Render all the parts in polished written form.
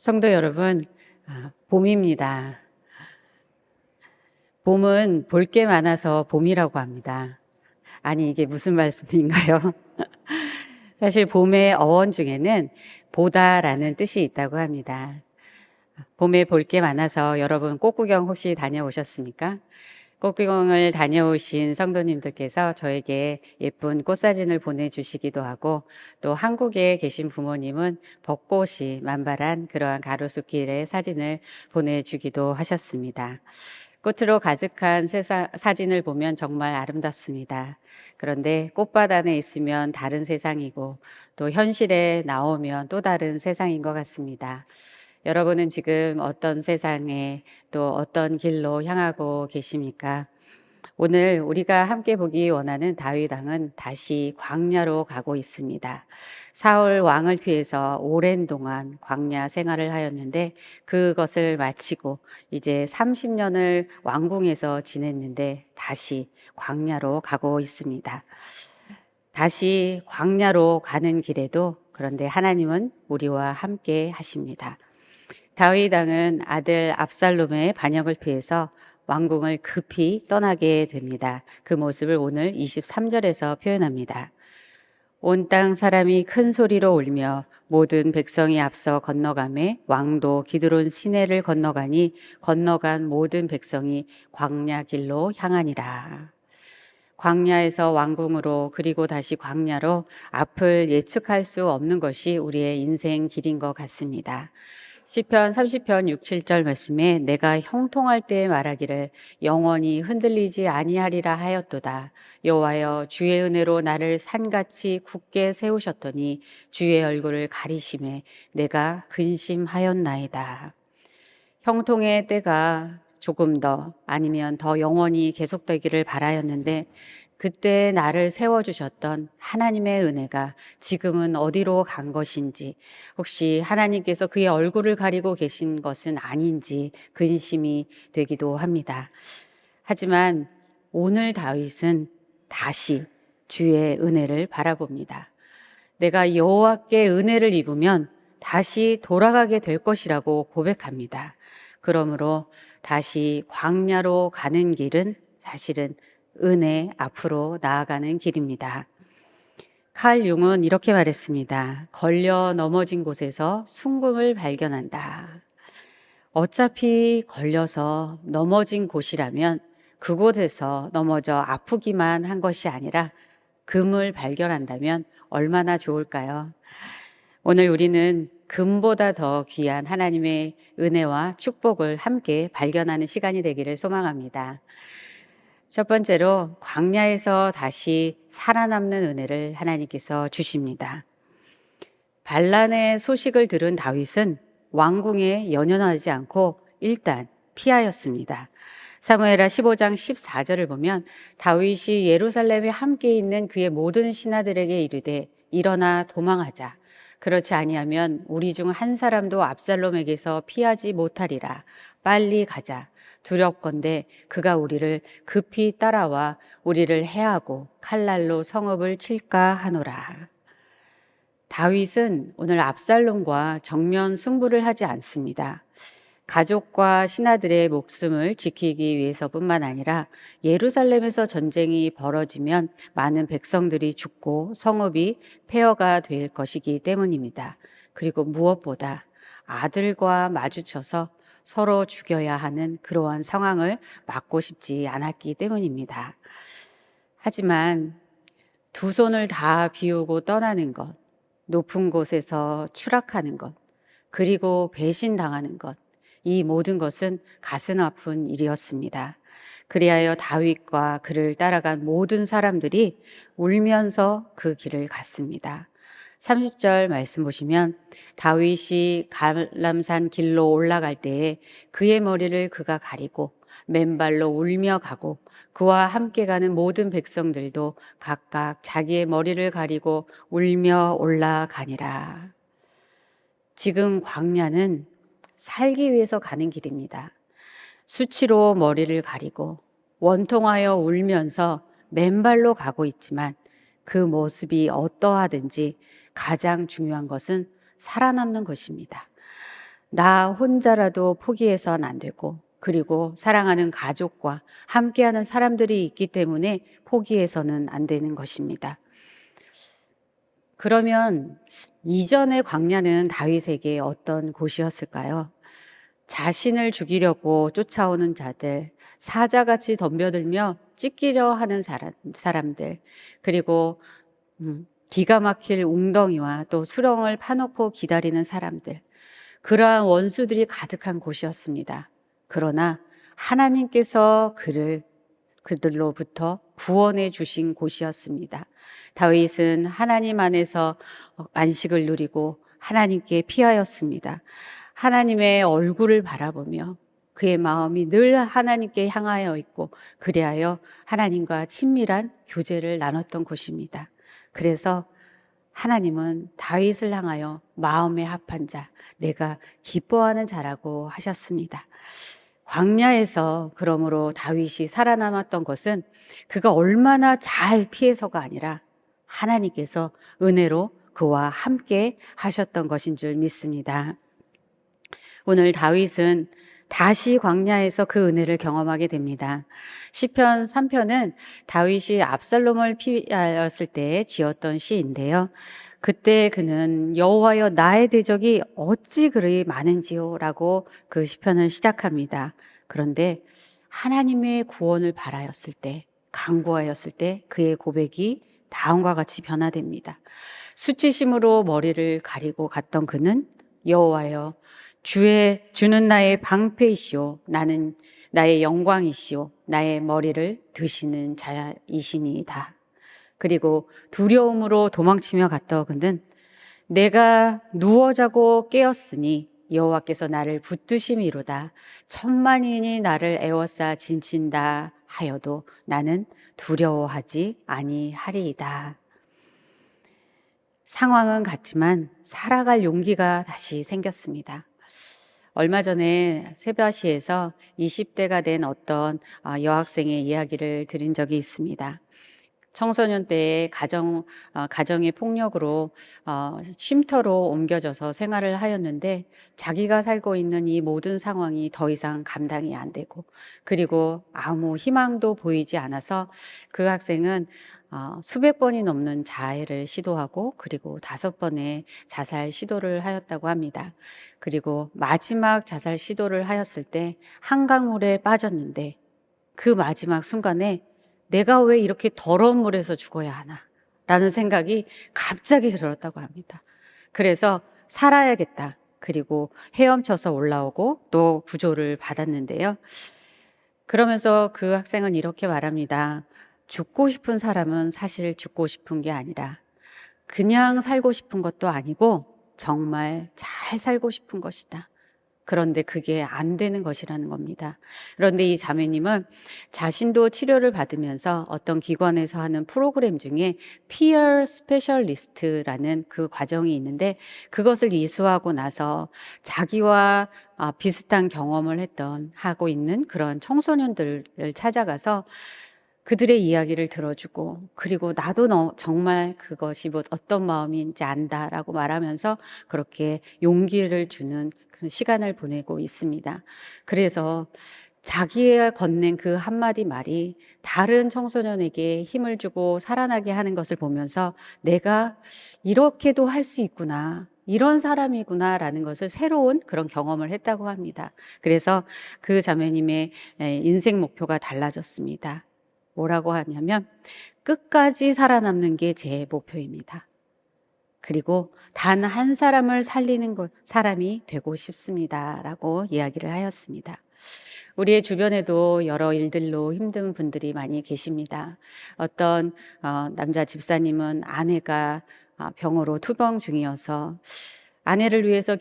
성도 여러분, 봄입니다. 봄은 볼 게 많아서 봄이라고 합니다. 아니, 이게 무슨 말씀인가요? 사실 봄의 어원 중에는 보다라는 뜻이 있다고 합니다. 봄에 볼 게 많아서 여러분 꽃구경 혹시 다녀오셨습니까? 꽃구경을 다녀오신 성도님들께서 저에게 예쁜 꽃사진을 보내주시기도 하고, 또 한국에 계신 부모님은 벚꽃이 만발한 그러한 가로수길의 사진을 보내주기도 하셨습니다. 꽃으로 가득한 사진을 보면 정말 아름답습니다. 그런데 꽃밭 안에 있으면 다른 세상이고, 또 현실에 나오면 또 다른 세상인 것 같습니다. 여러분은 지금 어떤 세상에 또 어떤 길로 향하고 계십니까? 오늘 우리가 함께 보기 원하는 다윗 왕은 다시 광야로 가고 있습니다. 사울 왕을 피해서 오랜 동안 광야 생활을 하였는데, 그것을 마치고 이제 30년을 왕궁에서 지냈는데 다시 광야로 가고 있습니다. 다시 광야로 가는 길에도 그런데 하나님은 우리와 함께 하십니다. 다윗 왕은 아들 압살롬의 반역을 피해서 왕궁을 급히 떠나게 됩니다. 그 모습을 오늘 23절에서 표현합니다. 온 땅 사람이 큰 소리로 울며 모든 백성이 앞서 건너가매 왕도 기드론 시내를 건너가니 건너간 모든 백성이 광야 길로 향하니라. 광야에서 왕궁으로, 그리고 다시 광야로, 앞을 예측할 수 없는 것이 우리의 인생 길인 것 같습니다. 시편 30편 6, 7절 말씀에 내가 형통할 때에 말하기를 영원히 흔들리지 아니하리라 하였도다. 여호와여, 주의 은혜로 나를 산같이 굳게 세우셨더니 주의 얼굴을 가리심에 내가 근심하였나이다. 형통의 때가 조금 더, 아니면 더 영원히 계속되기를 바라였는데, 그때 나를 세워주셨던 하나님의 은혜가 지금은 어디로 간 것인지, 혹시 하나님께서 그의 얼굴을 가리고 계신 것은 아닌지 근심이 되기도 합니다. 하지만 오늘 다윗은 다시 주의 은혜를 바라봅니다. 내가 여호와께 은혜를 입으면 다시 돌아가게 될 것이라고 고백합니다. 그러므로 다시 광야로 가는 길은 사실은 은혜 앞으로 나아가는 길입니다. 칼 융은 이렇게 말했습니다. 걸려 넘어진 곳에서 순금을 발견한다. 어차피 걸려서 넘어진 곳이라면 그곳에서 넘어져 아프기만 한 것이 아니라 금을 발견한다면 얼마나 좋을까요? 오늘 우리는 금보다 더 귀한 하나님의 은혜와 축복을 함께 발견하는 시간이 되기를 소망합니다. 첫 번째로, 광야에서 다시 살아남는 은혜를 하나님께서 주십니다. 반란의 소식을 들은 다윗은 왕궁에 연연하지 않고 일단 피하였습니다. 사무엘하 15장 14절을 보면 다윗이 예루살렘에 함께 있는 그의 모든 신하들에게 이르되 일어나 도망하자. 그렇지 아니하면 우리 중 한 사람도 압살롬에게서 피하지 못하리라. 빨리 가자. 두렵건대 그가 우리를 급히 따라와 우리를 해하고 칼날로 성읍을 칠까 하노라. 다윗은 오늘 압살롬과 정면 승부를 하지 않습니다. 가족과 신하들의 목숨을 지키기 위해서뿐만 아니라 예루살렘에서 전쟁이 벌어지면 많은 백성들이 죽고 성읍이 폐허가 될 것이기 때문입니다. 그리고 무엇보다 아들과 마주쳐서 서로 죽여야 하는 그러한 상황을 막고 싶지 않았기 때문입니다. 하지만 두 손을 다 비우고 떠나는 것, 높은 곳에서 추락하는 것, 그리고 배신당하는 것, 이 모든 것은 가슴 아픈 일이었습니다. 그리하여 다윗과 그를 따라간 모든 사람들이 울면서 그 길을 갔습니다. 30절 말씀 보시면 다윗이 갈람산 길로 올라갈 때에 그의 머리를 그가 가리고 맨발로 울며 가고 그와 함께 가는 모든 백성들도 각각 자기의 머리를 가리고 울며 올라가니라. 지금 광야는 살기 위해서 가는 길입니다. 수치로 머리를 가리고 원통하여 울면서 맨발로 가고 있지만 그 모습이 어떠하든지 가장 중요한 것은 살아남는 것입니다. 나 혼자라도 포기해선 안 되고, 그리고 사랑하는 가족과 함께하는 사람들이 있기 때문에 포기해서는 안 되는 것입니다. 그러면 이전의 광야는 다윗에게 어떤 곳이었을까요? 자신을 죽이려고 쫓아오는 자들, 사자같이 덤벼들며 찢기려 하는 사람들, 그리고 기가 막힐 웅덩이와 또 수렁을 파놓고 기다리는 사람들, 그러한 원수들이 가득한 곳이었습니다. 그러나 하나님께서 그들로부터 구원해 주신 곳이었습니다. 다윗은 하나님 안에서 안식을 누리고 하나님께 피하였습니다. 하나님의 얼굴을 바라보며 그의 마음이 늘 하나님께 향하여 있고, 그리하여 하나님과 친밀한 교제를 나눴던 곳입니다. 그래서 하나님은 다윗을 향하여 마음에 합한 자, 내가 기뻐하는 자라고 하셨습니다. 광야에서 그러므로 다윗이 살아남았던 것은 그가 얼마나 잘 피해서가 아니라 하나님께서 은혜로 그와 함께 하셨던 것인 줄 믿습니다. 오늘 다윗은 다시 광야에서 그 은혜를 경험하게 됩니다. 시편 3편은 다윗이 압살롬을 피하였을 때 지었던 시인데요. 그때 그는 여호와여 나의 대적이 어찌 그리 많은지요 라고 그 시편을 시작합니다. 그런데 하나님의 구원을 바라였을 때, 간구하였을 때 그의 고백이 다음과 같이 변화됩니다. 수치심으로 머리를 가리고 갔던 그는 여호와여 주는 나의 방패이시오, 나는 나의 영광이시오, 나의 머리를 드시는 자이시니이다. 그리고 두려움으로 도망치며 갔던 그는 내가 누워 자고 깨었으니 여호와께서 나를 붙드심이로다. 천만인이 나를 에워싸 진친다 하여도 나는 두려워하지 아니하리이다. 상황은 같지만 살아갈 용기가 다시 생겼습니다. 얼마 전에 세바시에서 20대가 된 어떤 여학생의 이야기를 들은 적이 있습니다. 청소년 때에 가정의 폭력으로 쉼터로 옮겨져서 생활을 하였는데, 자기가 살고 있는 이 모든 상황이 더 이상 감당이 안 되고, 그리고 아무 희망도 보이지 않아서 그 학생은 수백 번이 넘는 자해를 시도하고, 그리고 5번의 자살 시도를 하였다고 합니다. 그리고 마지막 자살 시도를 하였을 때 한강물에 빠졌는데, 그 마지막 순간에 내가 왜 이렇게 더러운 물에서 죽어야 하나 라는 생각이 갑자기 들었다고 합니다. 그래서 살아야겠다. 그리고 헤엄쳐서 올라오고 또 구조를 받았는데요. 그러면서 그 학생은 이렇게 말합니다. 죽고 싶은 사람은 사실 죽고 싶은 게 아니라 그냥 살고 싶은 것도 아니고 정말 잘 살고 싶은 것이다. 그런데 그게 안 되는 것이라는 겁니다. 그런데 이 자매님은 자신도 치료를 받으면서 어떤 기관에서 하는 프로그램 중에 피어 스페셜리스트라는 그 과정이 있는데, 그것을 이수하고 나서 자기와 비슷한 경험을 하고 있는 그런 청소년들을 찾아가서 그들의 이야기를 들어주고, 그리고 나도 정말 그것이 어떤 마음인지 안다라고 말하면서 그렇게 용기를 주는 그런 시간을 보내고 있습니다. 그래서 자기가 건넨 그 한마디 말이 다른 청소년에게 힘을 주고 살아나게 하는 것을 보면서 내가 이렇게도 할 수 있구나, 이런 사람이구나 라는 것을 새로운 그런 경험을 했다고 합니다. 그래서 그 자매님의 인생 목표가 달라졌습니다. 뭐라고 하냐면 끝까지 살아남는 게 제 목표입니다. 그리고 단 한 사람을 살리는 사람이 되고 싶습니다 라고 이야기를 하였습니다. 우리의 주변에도 여러 일들로 힘든 분들이 많이 계십니다. 어떤 남자 집사님은 아내가 병으로 투병 중이어서 아내를 위해서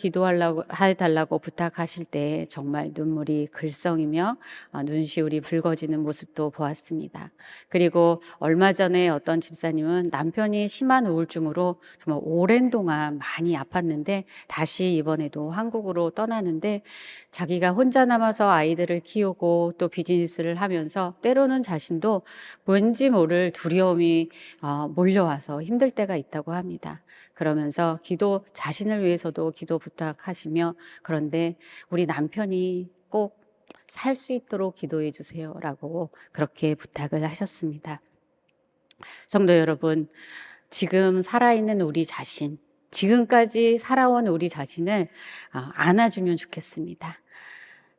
해달라고 부탁하실 때 정말 눈물이 글썽이며 눈시울이 붉어지는 모습도 보았습니다. 그리고 얼마 전에 어떤 집사님은 남편이 심한 우울증으로 정말 오랜 동안 많이 아팠는데 다시 이번에도 한국으로 떠나는데, 자기가 혼자 남아서 아이들을 키우고 또 비즈니스를 하면서 때로는 자신도 왠지 모를 두려움이 몰려와서 힘들 때가 있다고 합니다. 그러면서 자신을 위해서 위해서도 기도 부탁하시며, 그런데 우리 남편이 꼭 살 수 있도록 기도해 주세요라고 그렇게 부탁을 하셨습니다. 성도 여러분, 지금 살아있는 우리 자신, 지금까지 살아온 우리 자신을 안아주면 좋겠습니다.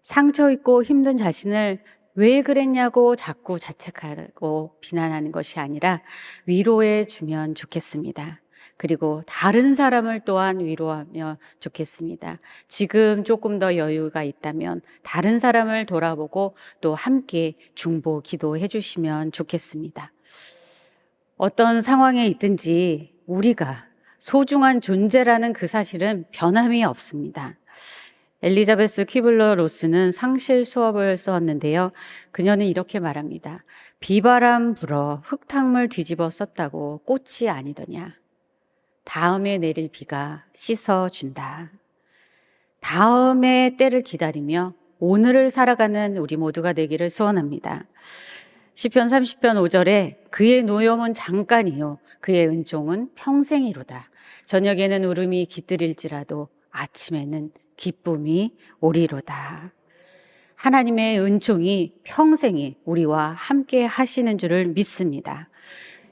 상처 있고 힘든 자신을 왜 그랬냐고 자꾸 자책하고 비난하는 것이 아니라 위로해 주면 좋겠습니다. 그리고 다른 사람을 또한 위로하면 좋겠습니다. 지금 조금 더 여유가 있다면 다른 사람을 돌아보고 또 함께 중보 기도해 주시면 좋겠습니다. 어떤 상황에 있든지 우리가 소중한 존재라는 그 사실은 변함이 없습니다. 엘리자베스 퀴블러 로스는 상실 수업을 써왔는데요. 그녀는 이렇게 말합니다. 비바람 불어 흙탕물 뒤집어 썼다고 꽃이 아니더냐. 다음에 내릴 비가 씻어준다. 다음에 때를 기다리며 오늘을 살아가는 우리 모두가 되기를 소원합니다. 시편 30편 5절에 그의 노염은 잠깐이요 그의 은총은 평생이로다. 저녁에는 울음이 깃들일지라도 아침에는 기쁨이 오리로다. 하나님의 은총이 평생이 우리와 함께 하시는 줄을 믿습니다.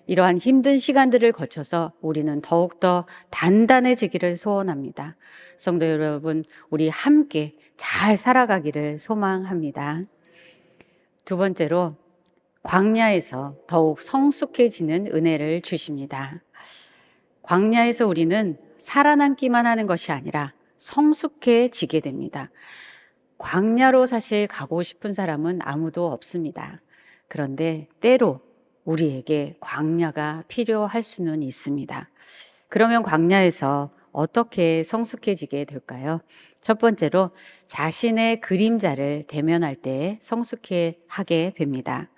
이러한 힘든 시간들을 거쳐서 우리는 더욱더 단단해지기를 소원합니다. 성도 여러분, 우리 함께 잘 살아가기를 소망합니다. 두 번째로, 광야에서 더욱 성숙해지는 은혜를 주십니다. 광야에서 우리는 살아남기만 하는 것이 아니라 성숙해지게 됩니다. 광야로 사실 가고 싶은 사람은 아무도 없습니다. 그런데 때로 우리에게 광야가 필요할 수는 있습니다. 그러면 광야에서 어떻게 성숙해지게 될까요? 첫 번째로 자신의 그림자를 대면할 때 성숙해하게 됩니다.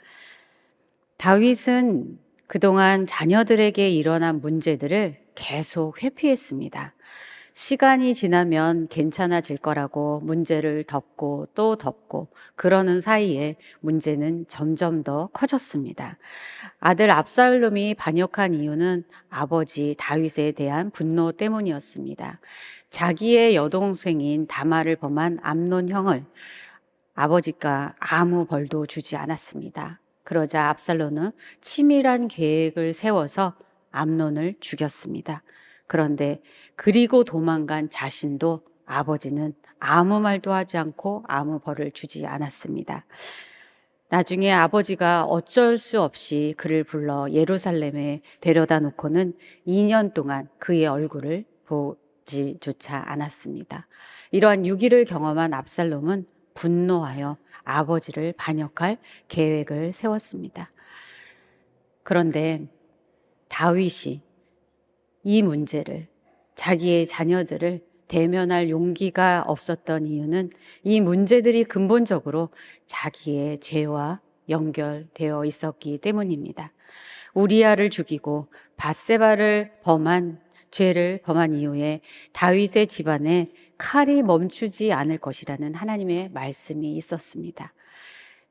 다윗은 그동안 자녀들에게 일어난 문제들을 계속 회피했습니다. 시간이 지나면 괜찮아질 거라고 문제를 덮고 또 덮고 그러는 사이에 문제는 점점 더 커졌습니다. 아들 압살롬이 반역한 이유는 아버지 다윗에 대한 분노 때문이었습니다. 자기의 여동생인 다말을 범한 암논 형을 아버지가 아무 벌도 주지 않았습니다. 그러자 압살롬은 치밀한 계획을 세워서 암논을 죽였습니다. 그런데 그리고 도망간 자신도 아버지는 아무 말도 하지 않고 아무 벌을 주지 않았습니다. 나중에 아버지가 어쩔 수 없이 그를 불러 예루살렘에 데려다 놓고는 2년 동안 그의 얼굴을 보지조차 않았습니다. 이러한 유기를 경험한 압살롬은 분노하여 아버지를 반역할 계획을 세웠습니다. 그런데 다윗이 이 문제를, 자기의 자녀들을 대면할 용기가 없었던 이유는 이 문제들이 근본적으로 자기의 죄와 연결되어 있었기 때문입니다. 우리아를 죽이고 밧세바를 죄를 범한 이후에 다윗의 집안에 칼이 멈추지 않을 것이라는 하나님의 말씀이 있었습니다.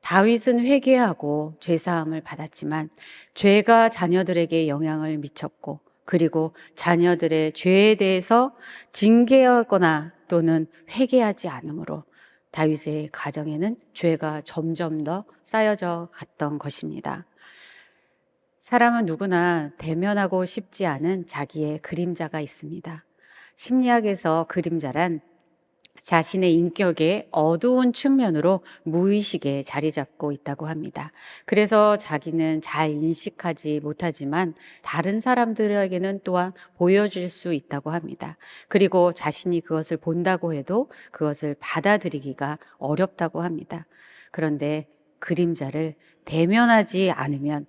다윗은 회개하고 죄사함을 받았지만 죄가 자녀들에게 영향을 미쳤고 그리고 자녀들의 죄에 대해서 징계하거나 또는 회개하지 않으므로 다윗의 가정에는 죄가 점점 더 쌓여져 갔던 것입니다. 사람은 누구나 대면하고 싶지 않은 자기의 그림자가 있습니다. 심리학에서 그림자란 자신의 인격의 어두운 측면으로 무의식에 자리 잡고 있다고 합니다. 그래서 자기는 잘 인식하지 못하지만 다른 사람들에게는 또한 보여줄 수 있다고 합니다. 그리고 자신이 그것을 본다고 해도 그것을 받아들이기가 어렵다고 합니다. 그런데 그림자를 대면하지 않으면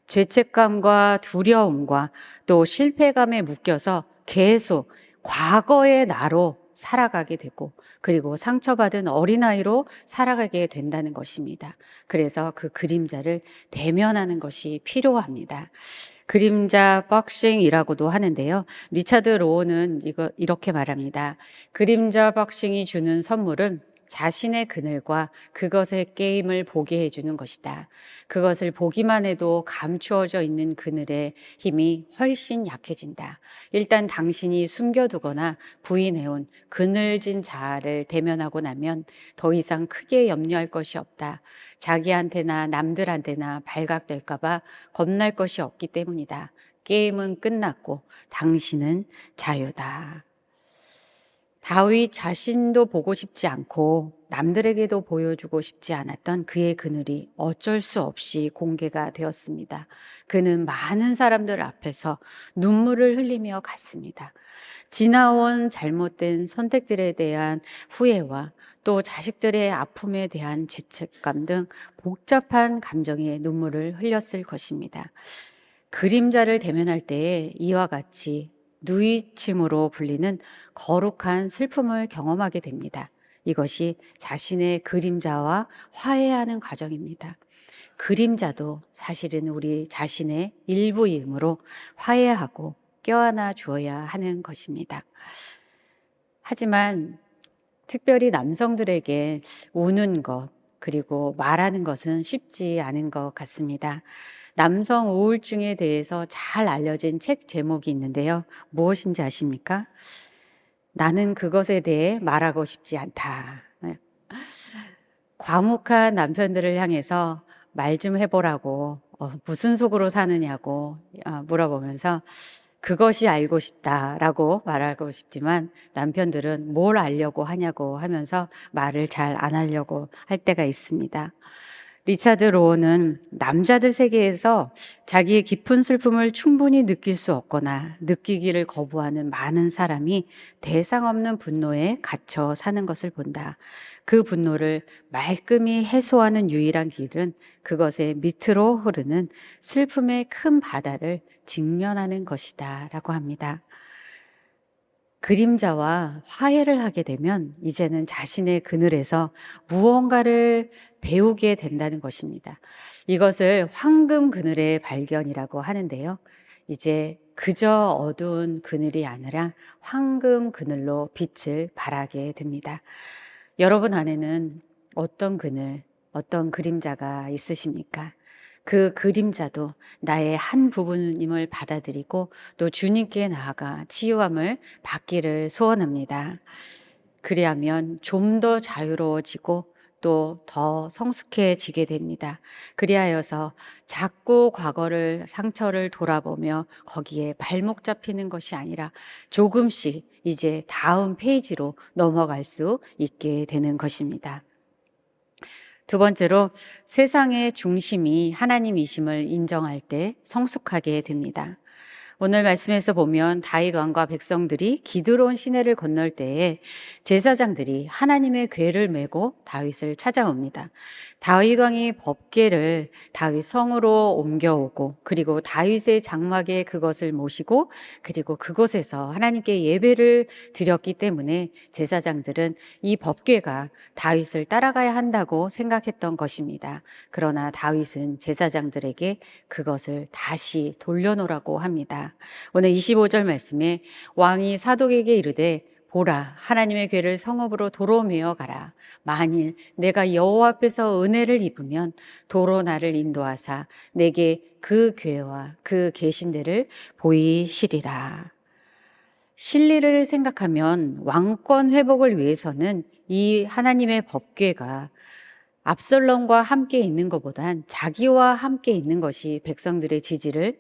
죄책감과 두려움과 또 실패감에 묶여서 계속 과거의 나로 살아가게 되고 그리고 상처받은 어린아이로 살아가게 된다는 것입니다. 그래서 그 그림자를 대면하는 것이 필요합니다. 그림자 박싱이라고도 하는데요. 리차드 로우는 이렇게 말합니다. 그림자 박싱이 주는 선물은 자신의 그늘과 그것의 게임을 보게 해주는 것이다. 그것을 보기만 해도 감추어져 있는 그늘의 힘이 훨씬 약해진다. 일단 당신이 숨겨두거나 부인해온 그늘진 자아를 대면하고 나면 더 이상 크게 염려할 것이 없다. 자기한테나 남들한테나 발각될까봐 겁날 것이 없기 때문이다. 게임은 끝났고 당신은 자유다. 다윗 자신도 보고 싶지 않고 남들에게도 보여주고 싶지 않았던 그의 그늘이 어쩔 수 없이 공개가 되었습니다. 그는 많은 사람들 앞에서 눈물을 흘리며 갔습니다. 지나온 잘못된 선택들에 대한 후회와 또 자식들의 아픔에 대한 죄책감 등 복잡한 감정의 눈물을 흘렸을 것입니다. 그림자를 대면할 때에 이와 같이 누이침으로 불리는 거룩한 슬픔을 경험하게 됩니다. 이것이 자신의 그림자와 화해하는 과정입니다. 그림자도 사실은 우리 자신의 일부이므로 화해하고 껴안아 주어야 하는 것입니다. 하지만 특별히 남성들에게 우는 것, 그리고 말하는 것은 쉽지 않은 것 같습니다. 남성 우울증에 대해서 잘 알려진 책 제목이 있는데요. 무엇인지 아십니까? 나는 그것에 대해 말하고 싶지 않다. 과묵한 남편들을 향해서 말 좀 해보라고, 무슨 속으로 사느냐고 물어보면서 그것이 알고 싶다라고 말하고 싶지만 남편들은 뭘 알려고 하냐고 하면서 말을 잘 안 하려고 할 때가 있습니다. 리차드 로우는 남자들 세계에서 자기의 깊은 슬픔을 충분히 느낄 수 없거나 느끼기를 거부하는 많은 사람이 대상 없는 분노에 갇혀 사는 것을 본다. 그 분노를 말끔히 해소하는 유일한 길은 그것의 밑으로 흐르는 슬픔의 큰 바다를 직면하는 것이다 라고 합니다. 그림자와 화해를 하게 되면 이제는 자신의 그늘에서 무언가를 배우게 된다는 것입니다. 이것을 황금 그늘의 발견이라고 하는데요. 이제 그저 어두운 그늘이 아니라 황금 그늘로 빛을 발하게 됩니다. 여러분 안에는 어떤 그늘, 어떤 그림자가 있으십니까? 그 그림자도 나의 한 부분임을 받아들이고 또 주님께 나아가 치유함을 받기를 소원합니다. 그리하면 좀 더 자유로워지고 또 더 성숙해지게 됩니다. 그리하여서 자꾸 과거를 상처를 돌아보며 거기에 발목 잡히는 것이 아니라 조금씩 이제 다음 페이지로 넘어갈 수 있게 되는 것입니다. 두 번째로 세상의 중심이 하나님이심을 인정할 때 성숙하게 됩니다. 오늘 말씀에서 보면 다윗 왕과 백성들이 기드론 시내를 건널 때에 제사장들이 하나님의 궤를 메고 다윗을 찾아옵니다. 다윗 왕이 법궤를 다윗 성으로 옮겨오고 그리고 다윗의 장막에 그것을 모시고 그리고 그곳에서 하나님께 예배를 드렸기 때문에 제사장들은 이 법궤가 다윗을 따라가야 한다고 생각했던 것입니다. 그러나 다윗은 제사장들에게 그것을 다시 돌려놓으라고 합니다. 오늘 25절 말씀에 왕이 사독에게 이르되 보라 하나님의 궤를 성읍으로 도로 메어 가라. 만일 내가 여호와 앞에서 은혜를 입으면 도로 나를 인도하사 내게 그 궤와 그 계신대를 보이시리라. 진리를 생각하면 왕권 회복을 위해서는 이 하나님의 법궤가 압살롬과 함께 있는 것보단 자기와 함께 있는 것이 백성들의 지지를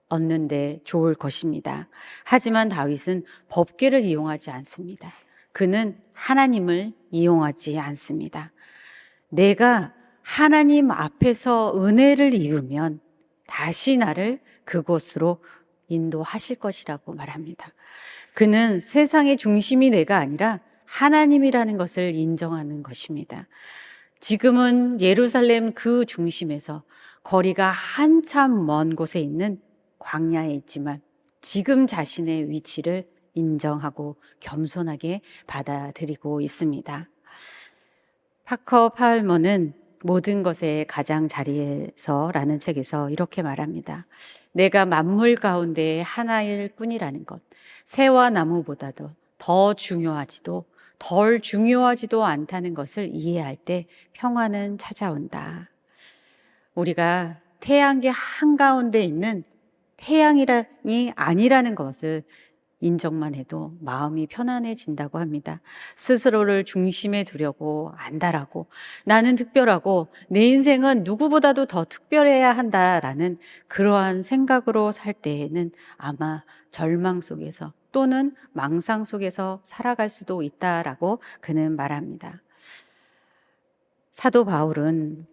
얻는데 좋을 것입니다. 하지만 다윗은 법궤를 이용하지 않습니다. 그는 하나님을 이용하지 않습니다. 내가 하나님 앞에서 은혜를 입으면 다시 나를 그곳으로 인도하실 것이라고 말합니다. 그는 세상의 중심이 내가 아니라 하나님이라는 것을 인정하는 것입니다. 지금은 예루살렘 그 중심에서 거리가 한참 먼 곳에 있는 광야에 있지만 지금 자신의 위치를 인정하고 겸손하게 받아들이고 있습니다. 파커 팔머는 모든 것의 가장 자리에서라는 책에서 이렇게 말합니다. 내가 만물 가운데 하나일 뿐이라는 것, 새와 나무보다도 더 중요하지도 덜 중요하지도 않다는 것을 이해할 때 평화는 찾아온다. 우리가 태양계 한가운데 있는 태양이 아니라는 것을 인정만 해도 마음이 편안해진다고 합니다. 스스로를 중심에 두려고 안다라고, 나는 특별하고 내 인생은 누구보다도 더 특별해야 한다라는 그러한 생각으로 살 때에는 아마 절망 속에서 또는 망상 속에서 살아갈 수도 있다라고 그는 말합니다. 사도 바울은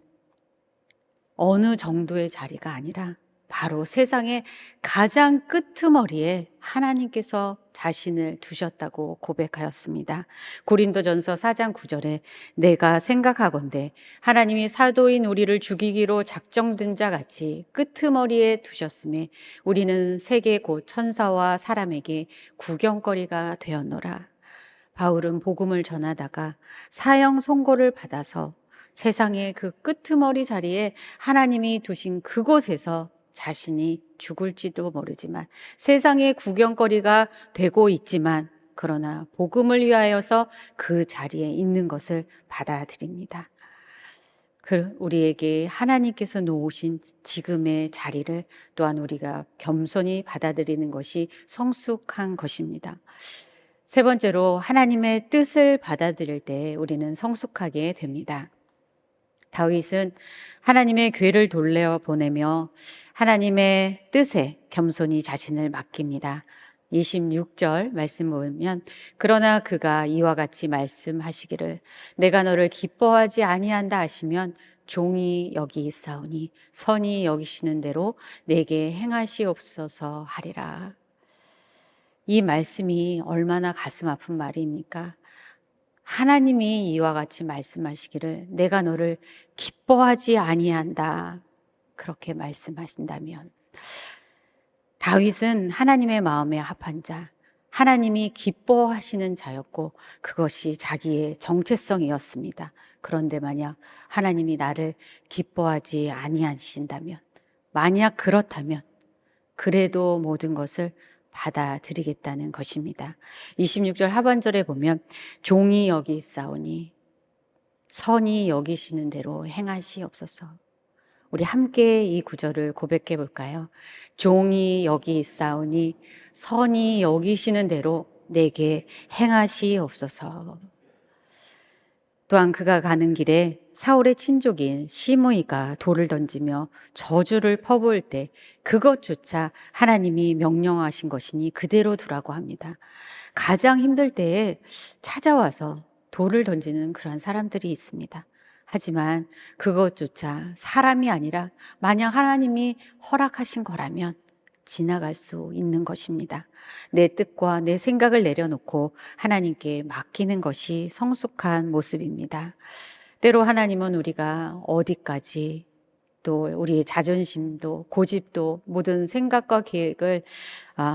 어느 정도의 자리가 아니라 바로 세상의 가장 끄트머리에 하나님께서 자신을 두셨다고 고백하였습니다. 고린도전서 4장 9절에 내가 생각하건대 하나님이 사도인 우리를 죽이기로 작정된 자 같이 끄트머리에 두셨음에 우리는 세계 곧 천사와 사람에게 구경거리가 되었노라. 바울은 복음을 전하다가 사형 선고를 받아서 세상의 그 끄트머리 자리에 하나님이 두신 그곳에서 자신이 죽을지도 모르지만 세상의 구경거리가 되고 있지만 그러나 복음을 위하여서 그 자리에 있는 것을 받아들입니다. 우리에게 하나님께서 놓으신 지금의 자리를 또한 우리가 겸손히 받아들이는 것이 성숙한 것입니다. 세 번째로 하나님의 뜻을 받아들일 때 우리는 성숙하게 됩니다. 다윗은 하나님의 궤를 돌려 보내며 하나님의 뜻에 겸손히 자신을 맡깁니다. 26절 말씀 보면 그러나 그가 이와 같이 말씀하시기를 내가 너를 기뻐하지 아니한다 하시면 종이 여기 있사오니 선히 여기시는 대로 내게 행하시옵소서 하리라. 이 말씀이 얼마나 가슴 아픈 말입니까? 하나님이 이와 같이 말씀하시기를 내가 너를 기뻐하지 아니한다. 그렇게 말씀하신다면 다윗은 하나님의 마음에 합한 자, 하나님이 기뻐하시는 자였고 그것이 자기의 정체성이었습니다. 그런데 만약 하나님이 나를 기뻐하지 아니하신다면, 만약 그렇다면 그래도 모든 것을 받아들이겠다는 것입니다. 26절 하반절에 보면 종이 여기 있사오니 선히 여기시는 대로 행하시옵소서. 우리 함께 이 구절을 고백해 볼까요? 종이 여기 있사오니 선히 여기시는 대로 내게 행하시옵소서. 또한 그가 가는 길에 사울의 친족인 시므이가 돌을 던지며 저주를 퍼부을 때 그것조차 하나님이 명령하신 것이니 그대로 두라고 합니다. 가장 힘들 때에 찾아와서 돌을 던지는 그런 사람들이 있습니다. 하지만 그것조차 사람이 아니라 만약 하나님이 허락하신 거라면 지나갈 수 있는 것입니다. 내 뜻과 내 생각을 내려놓고 하나님께 맡기는 것이 성숙한 모습입니다. 때로 하나님은 우리가 어디까지 또 우리의 자존심도 고집도 모든 생각과 계획을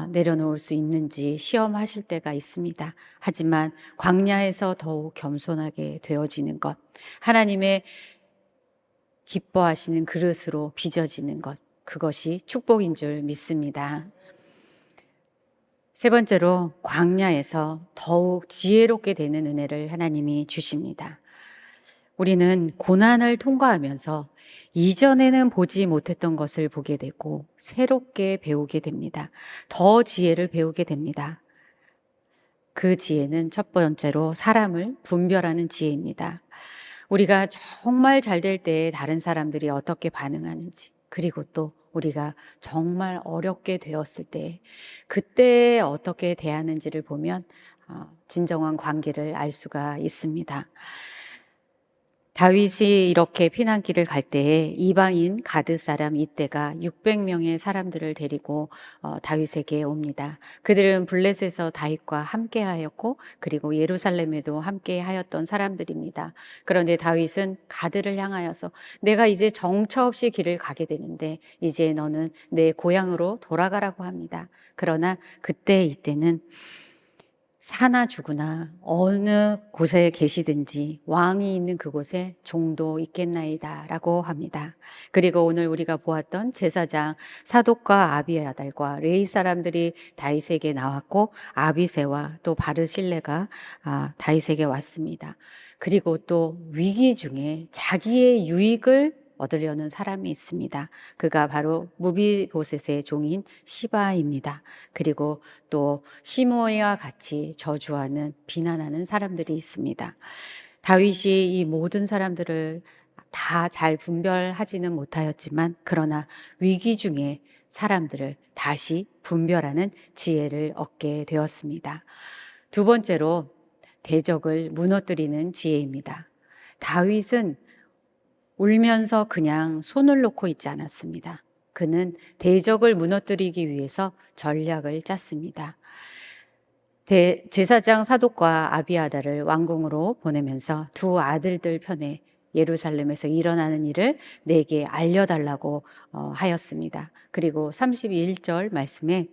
내려놓을 수 있는지 시험하실 때가 있습니다. 하지만 광야에서 더욱 겸손하게 되어지는 것, 하나님의 기뻐하시는 그릇으로 빚어지는 것, 그것이 축복인 줄 믿습니다. 세 번째로 광야에서 더욱 지혜롭게 되는 은혜를 하나님이 주십니다. 우리는 고난을 통과하면서 이전에는 보지 못했던 것을 보게 되고 새롭게 배우게 됩니다. 더 지혜를 배우게 됩니다. 그 지혜는 첫 번째로 사람을 분별하는 지혜입니다. 우리가 정말 잘 될 때 다른 사람들이 어떻게 반응하는지, 그리고 또 우리가 정말 어렵게 되었을 때 그때 어떻게 대하는지를 보면 진정한 관계를 알 수가 있습니다. 다윗이 이렇게 피난길을 갈 때에 이방인 가드 사람 이때가 600명의 사람들을 데리고 다윗에게 옵니다. 그들은 블레셋에서 다윗과 함께하였고 그리고 예루살렘에도 함께하였던 사람들입니다. 그런데 다윗은 가드를 향하여서 내가 이제 정처 없이 길을 가게 되는데 이제 너는 내 고향으로 돌아가라고 합니다. 그러나 이때는 사나 죽으나 어느 곳에 계시든지 왕이 있는 그곳에 종도 있겠나이다 라고 합니다. 그리고 오늘 우리가 보았던 제사장 사독과 아비아달과 레위 사람들이 다윗에게 나왔고 아비새와 또 바르실레가 다윗에게 왔습니다. 그리고 또 위기 중에 자기의 유익을 얻으려는 사람이 있습니다. 그가 바로 무비보셋의 종인 시바입니다. 그리고 또 시므이와 같이 저주하는 비난하는 사람들이 있습니다. 다윗이 이 모든 사람들을 다 잘 분별하지는 못하였지만 그러나 위기 중에 사람들을 다시 분별하는 지혜를 얻게 되었습니다. 두 번째로 대적을 무너뜨리는 지혜입니다. 다윗은 울면서 그냥 손을 놓고 있지 않았습니다. 그는 대적을 무너뜨리기 위해서 전략을 짰습니다. 제사장 사독과 아비아달을 왕궁으로 보내면서 두 아들들 편에 예루살렘에서 일어나는 일을 내게 알려달라고 하였습니다. 그리고 31절 말씀에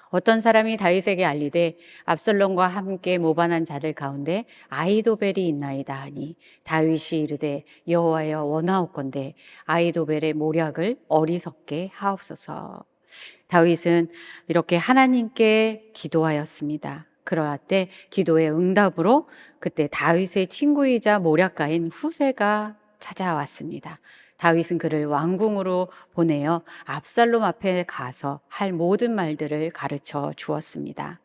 어떤 사람이 다윗에게 알리되 압살롬과 함께 모반한 자들 가운데 아히도벨이 있나이다 하니 다윗이 이르되 여호와여 원하옵건대 아히도벨의 모략을 어리석게 하옵소서. 다윗은 이렇게 하나님께 기도하였습니다. 그러할 때 기도의 응답으로 그때 다윗의 친구이자 모략가인 후세가 찾아왔습니다. 다윗은 그를 왕궁으로 보내어 압살롬 앞에 가서 할 모든 말들을 가르쳐 주었습니다.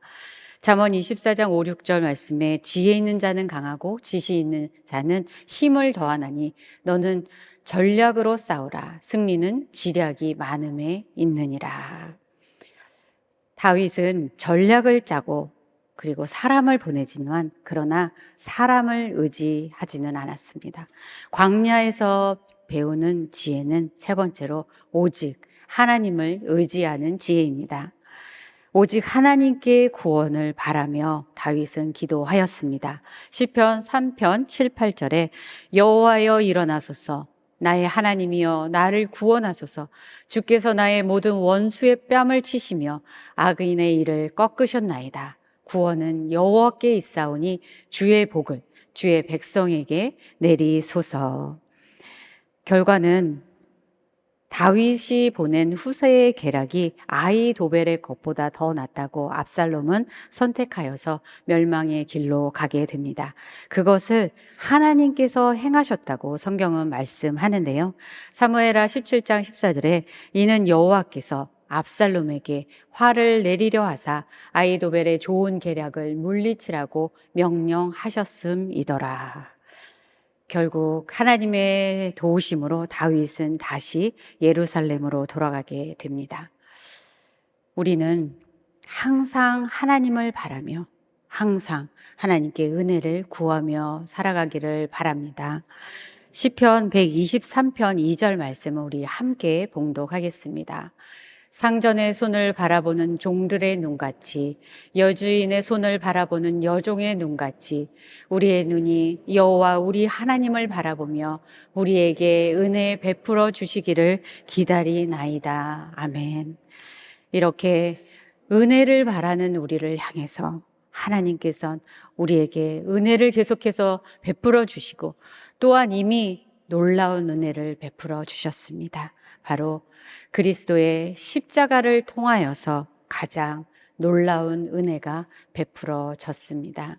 잠언 24장 5, 6절 말씀에 지혜 있는 자는 강하고 지식 있는 자는 힘을 더하나니 너는 전략으로 싸우라. 승리는 지략이 많음에 있느니라. 다윗은 전략을 짜고 그리고 사람을 보내지만 그러나 사람을 의지하지는 않았습니다. 광야에서 배우는 지혜는 세 번째로 오직 하나님을 의지하는 지혜입니다. 오직 하나님께 구원을 바라며 다윗은 기도하였습니다. 시편 3편 7, 8절에 여호와여 일어나소서 나의 하나님이여 나를 구원하소서 주께서 나의 모든 원수의 뺨을 치시며 악인의 일을 꺾으셨나이다. 구원은 여호와께 있사오니 주의 복을 주의 백성에게 내리소서. 결과는 다윗이 보낸 후세의 계략이 아히도벨의 것보다 더 낫다고 압살롬은 선택하여서 멸망의 길로 가게 됩니다. 그것을 하나님께서 행하셨다고 성경은 말씀하는데요. 사무엘하 17장 14절에 이는 여호와께서 압살롬에게 화를 내리려 하사 아히도벨의 좋은 계략을 물리치라고 명령하셨음이더라. 결국 하나님의 도우심으로 다윗은 다시 예루살렘으로 돌아가게 됩니다. 우리는 항상 하나님을 바라며 항상 하나님께 은혜를 구하며 살아가기를 바랍니다. 시편 123편 2절 말씀을 우리 함께 봉독하겠습니다. 상전의 손을 바라보는 종들의 눈같이 여주인의 손을 바라보는 여종의 눈같이 우리의 눈이 여호와 우리 하나님을 바라보며 우리에게 은혜 베풀어 주시기를 기다리나이다. 아멘. 이렇게 은혜를 바라는 우리를 향해서 하나님께서는 우리에게 은혜를 계속해서 베풀어 주시고 또한 이미 놀라운 은혜를 베풀어 주셨습니다. 바로 그리스도의 십자가를 통하여서 가장 놀라운 은혜가 베풀어졌습니다.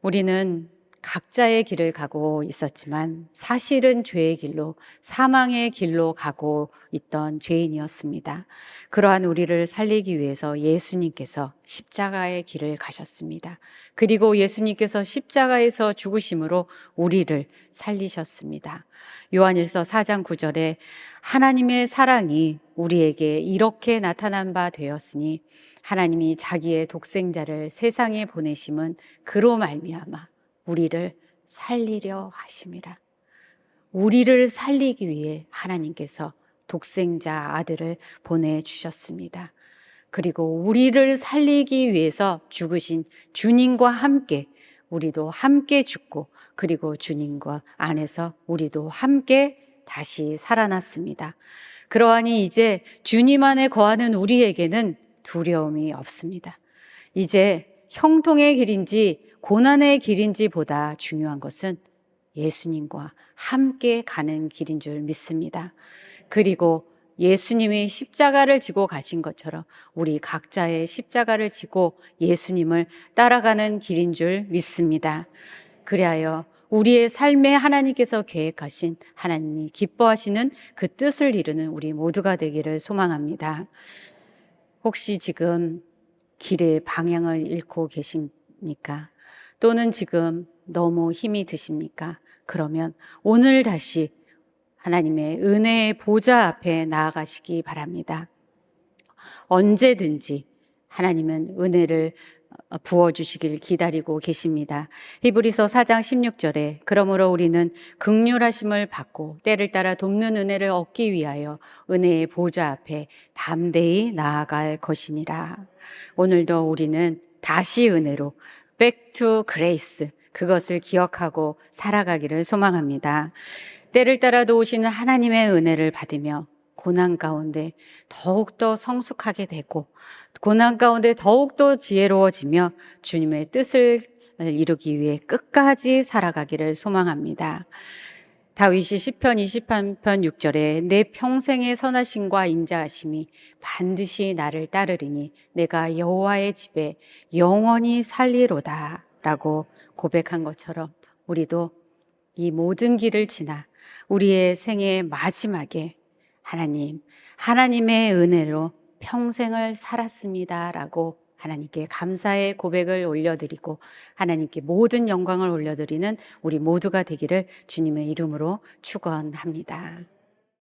우리는 각자의 길을 가고 있었지만 사실은 죄의 길로 사망의 길로 가고 있던 죄인이었습니다. 그러한 우리를 살리기 위해서 예수님께서 십자가의 길을 가셨습니다. 그리고 예수님께서 십자가에서 죽으심으로 우리를 살리셨습니다. 요한일서 4장 9절에 하나님의 사랑이 우리에게 이렇게 나타난 바 되었으니 하나님이 자기의 독생자를 세상에 보내심은 그로 말미암아 우리를 살리려 하심이라. 우리를 살리기 위해 하나님께서 독생자 아들을 보내주셨습니다. 그리고 우리를 살리기 위해서 죽으신 주님과 함께 우리도 함께 죽고 그리고 주님과 안에서 우리도 함께 다시 살아났습니다. 그러하니 이제 주님 안에 거하는 우리에게는 두려움이 없습니다. 이제 형통의 길인지 고난의 길인지 보다 중요한 것은 예수님과 함께 가는 길인 줄 믿습니다. 그리고 예수님이 십자가를 지고 가신 것처럼 우리 각자의 십자가를 지고 예수님을 따라가는 길인 줄 믿습니다. 그리하여 우리의 삶에 하나님께서 계획하신, 하나님이 기뻐하시는 그 뜻을 이루는 우리 모두가 되기를 소망합니다. 혹시 지금 길의 방향을 잃고 계십니까? 또는 지금 너무 힘이 드십니까? 그러면 오늘 다시 하나님의 은혜의 보좌 앞에 나아가시기 바랍니다. 언제든지 하나님은 은혜를 부어주시길 기다리고 계십니다. 히브리서 4장 16절에 그러므로 우리는 긍휼하심을 받고 때를 따라 돕는 은혜를 얻기 위하여 은혜의 보좌 앞에 담대히 나아갈 것이니라. 오늘도 우리는 다시 은혜로 Back to Grace, 그것을 기억하고 살아가기를 소망합니다. 때를 따라 도우시는 하나님의 은혜를 받으며 고난 가운데 더욱더 성숙하게 되고 고난 가운데 더욱더 지혜로워지며 주님의 뜻을 이루기 위해 끝까지 살아가기를 소망합니다. 다윗이 시편 23편 6절에 내 평생의 선하심과 인자하심이 반드시 나를 따르리니 내가 여호와의 집에 영원히 살리로다 라고 고백한 것처럼 우리도 이 모든 길을 지나 우리의 생의 마지막에 하나님의 은혜로 평생을 살았습니다 라고 하나님께 감사의 고백을 올려드리고 하나님께 모든 영광을 올려드리는 우리 모두가 되기를 주님의 이름으로 축원합니다.